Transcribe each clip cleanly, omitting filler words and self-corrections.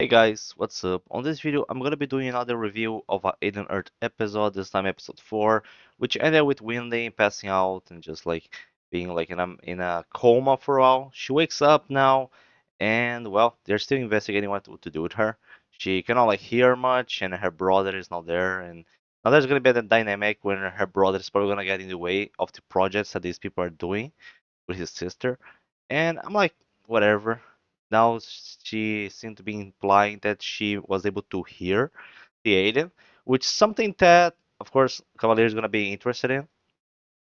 Hey guys, what's up? On this video, I'm gonna be doing another review of our Alien Earth episode, this time episode 4, which ended with Wendy passing out and just like being like in a coma for a while. She wakes up now, and well, they're still investigating what to do with her. She cannot like hear much, and her brother is not there, and now there's gonna be the dynamic when her brother is probably gonna get in the way of the projects that these people are doing with his sister. And I'm like, whatever. Now she seemed to be implying that she was able to hear the alien, which is something that, of course, Cavalier is gonna be interested in.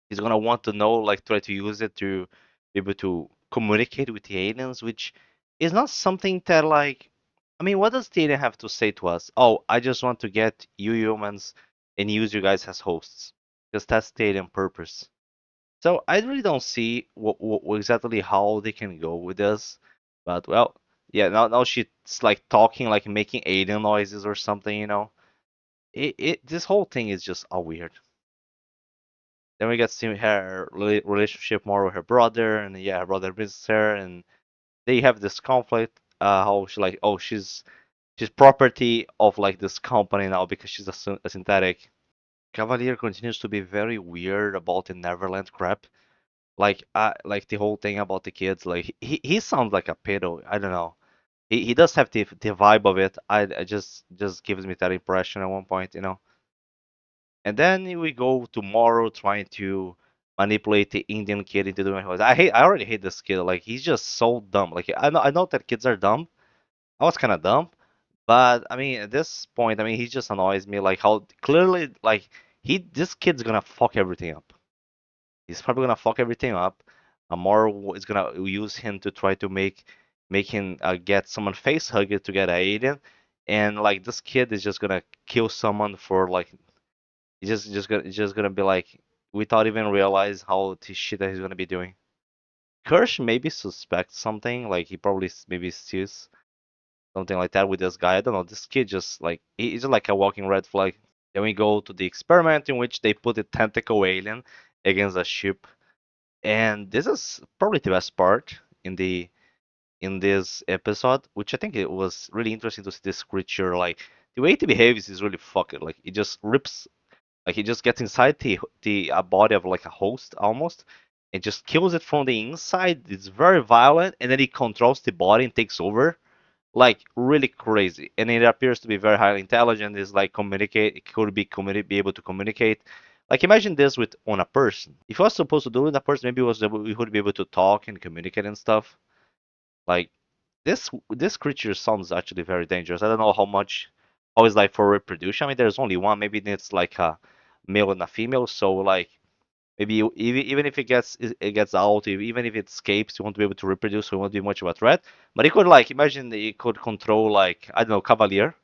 He's gonna want to know, like, try to use it to be able to communicate with the aliens, which is not something that, like, I mean, what does the alien have to say to us? Oh, I just want to get you humans and use you guys as hosts, because that's the alien purpose. So I really don't see exactly how they can go with this, but well, yeah. Now she's like talking, like making alien noises or something, you know. It this whole thing is just all weird. Then we get to see her relationship more with her brother, and yeah, her brother visits her, and they have this conflict. How she like, oh, she's property of like this company now because she's a synthetic. Cavalier continues to be very weird about the Neverland crap. Like the whole thing about the kids, like he sounds like a pedo. I don't know. He does have the vibe of it. I just gives me that impression at one point, you know. And then we go tomorrow trying to manipulate the Indian kid into doing what I already hate this kid. Like he's just so dumb. Like I know that kids are dumb. I was kind of dumb, but I mean at this point, I mean he just annoys me. Like how clearly like he this kid's gonna fuck everything up. He's probably gonna fuck everything up. Amor is gonna use him to try to make him get someone face hugger to get Aiden, and like this kid is just gonna kill someone for like he's just gonna be like without even realize how the shit that he's gonna be doing. Kirsch maybe suspects something, like he probably maybe sees something like that with this guy. I don't know. This kid just like he's just like a walking red flag. Then we go to the experiment in which they put a tentacle alien against a ship. And this is probably the best part in this episode, which I think it was really interesting to see this creature. Like the way it behaves is really fucking. Like it just rips, like it just gets inside the body of like a host almost, and just kills it from the inside. It's very violent, and then it controls the body and takes over. Like really crazy, and it appears to be very highly intelligent. Is like communicate, it could be able to communicate. Like imagine this with on a person. If I was supposed to do it with a person, maybe we would be able to talk and communicate and stuff. Like this creature sounds actually very dangerous. I don't know how is like for reproduction. I mean, there's only one. Maybe it's like a male and a female. So like maybe even if it gets out, even if it escapes, you won't be able to reproduce, so it won't be much of a threat. But it could like imagine it could control like I don't know Cavalier.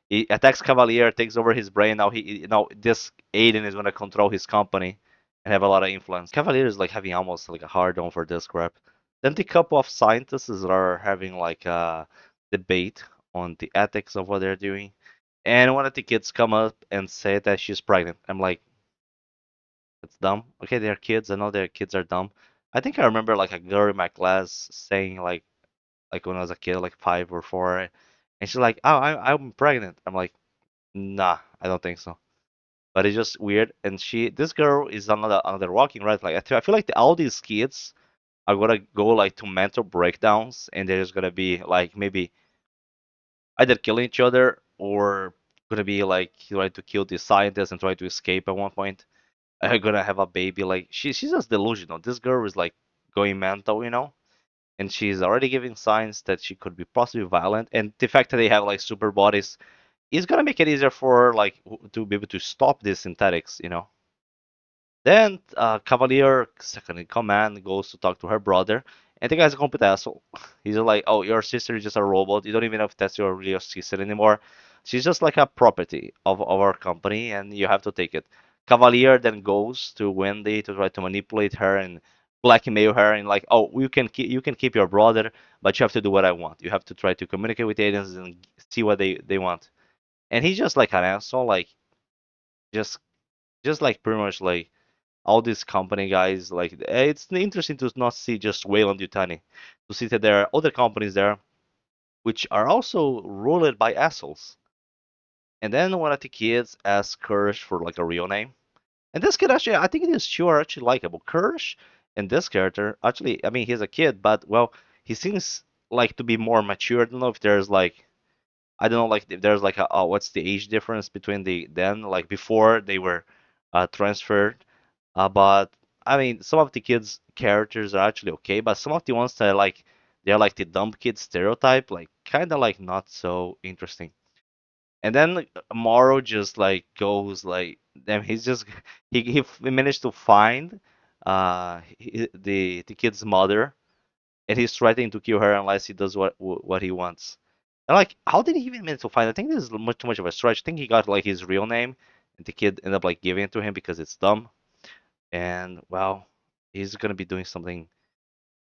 He attacks Cavalier, takes over his brain. Now this Aiden is gonna control his company and have a lot of influence. Cavalier is like having almost like a hard on for this crap. Then the couple of scientists are having like a debate on the ethics of what they're doing. And one of the kids come up and say that she's pregnant. I'm like, it's dumb. Okay, they're kids. I know their kids are dumb. I think I remember like a girl in my class saying like when I was a kid, like 5 or 4, and she's like, "Oh, I'm pregnant." I'm like, "Nah, I don't think so." But it's just weird. And this girl is another walking right. Like I feel like all these kids are gonna go like to mental breakdowns, and they're just gonna be like maybe either killing each other or gonna be like trying to kill the scientist and try to escape at one point. Gonna have a baby. Like she's just delusional. This girl is like going mental, you know, and she's already giving signs that she could be possibly violent. And the fact that they have like super bodies is gonna make it easier for her, like to be able to stop these synthetics, you know. Then Cavalier, second in command, goes to talk to her brother, and the guy's a complete asshole. He's like, "Oh, your sister is just a robot. You don't even know if that's your real sister anymore. She's just like a property of our company, and you have to take it." Cavalier then goes to Wendy to try to manipulate her and blackmail her, and like, "Oh, you can keep your brother, but you have to do what I want. You have to try to communicate with aliens and see what they want." And he's just like an asshole, like just just like pretty much like all these company guys, like it's interesting to not see just Wayland Yutani, to see that there are other companies there which are also ruled by assholes. And then one of the kids asks Kirsch for like a real name. And this kid actually, I think these two are actually likable. Kirsch and this character, actually, I mean, he's a kid, but well, he seems like to be more mature. I don't know if there's like, I don't know, like if there's like what's the age difference between the then, like before they were transferred. But I mean, some of the kids' characters are actually okay, but some of the ones that like they're like the dumb kid stereotype, like kind of like not so interesting. And then like, Morrow just like goes like, damn, he's just he managed to find the kid's mother, and he's threatening to kill her unless he does what he wants. And like, how did he even manage to find? I think this is much too much of a stretch. I think he got like his real name, and the kid ended up like giving it to him because it's dumb. And well, he's gonna be doing something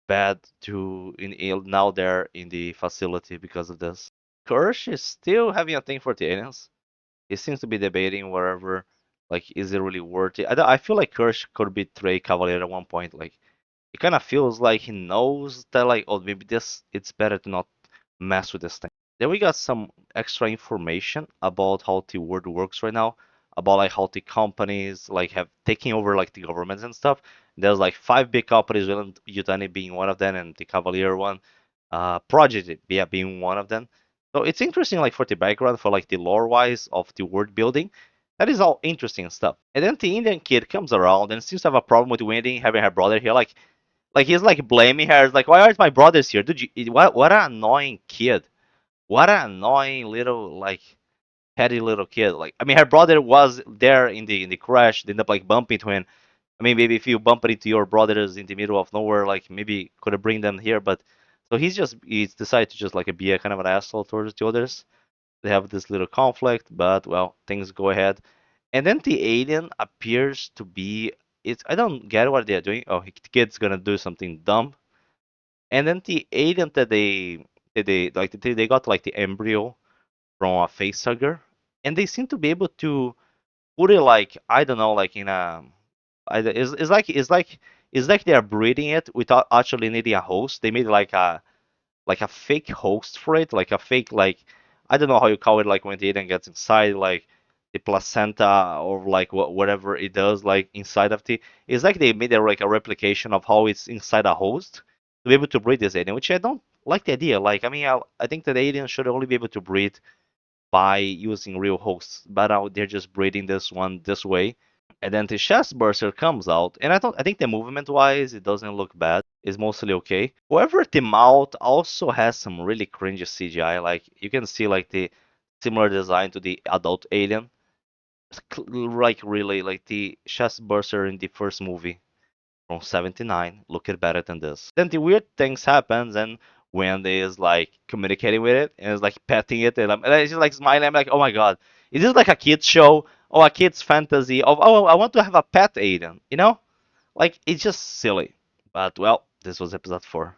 bad now there in the facility because of this. Kirsch is still having a thing for the aliens. He seems to be debating whatever, like, is it really worth it? I feel like Kirsch could betray Cavalier at one point. Like, it kind of feels like he knows that, like, oh, maybe it's better to not mess with this thing. Then we got some extra information about how the world works right now, about like how the companies like have taken over like the governments and stuff. There's like five big companies, Yutani being one of them, and the Cavalier one, Project, yeah, being one of them. So it's interesting, like for the background, for like the lore wise of the world building. That is all interesting stuff. And then the Indian kid comes around and seems to have a problem with Wendy having her brother here. Like he's like blaming her. It's like, why aren't my brothers here? Dude, what an annoying kid. What an annoying little like petty little kid. Like I mean, her brother was there in the crash. They end up like bumping into him. I mean, maybe if you bump into your brothers in the middle of nowhere, like maybe could have bring them here. But so he's decided to just like be a kind of an asshole towards the others. They have this little conflict, but well, things go ahead. And then the alien appears to be. It's I don't get what they're doing. Oh, the kid's gonna do something dumb. And then the alien that they got like the embryo from a facehugger, and they seem to be able to put it like I don't know, like in a it's like they are breeding it without actually needing a host. They made like a fake host for it, like a fake like I don't know how you call it, like when the alien gets inside like the placenta or like whatever it does like inside of the. It's like they made like a replication of how it's inside a host to be able to breed this alien, which I don't like the idea. Like I mean, I think that the alien should only be able to breed by using real hosts, but now they're just breeding this one this way. And then the chest burster comes out, and I think the movement wise it doesn't look bad. It's mostly okay. However, the mouth also has some really cringy CGI. Like you can see like the similar design to the adult alien. Like really like the chest burster in the first movie from 79 looked better than this. Then the weird things happens and Wendy is like communicating with it and is like petting it and it's just like smiling. I'm like, oh my god, is this like a kids show or a kids fantasy of oh I want to have a pet alien, you know? Like it's just silly. But well, this was episode 4.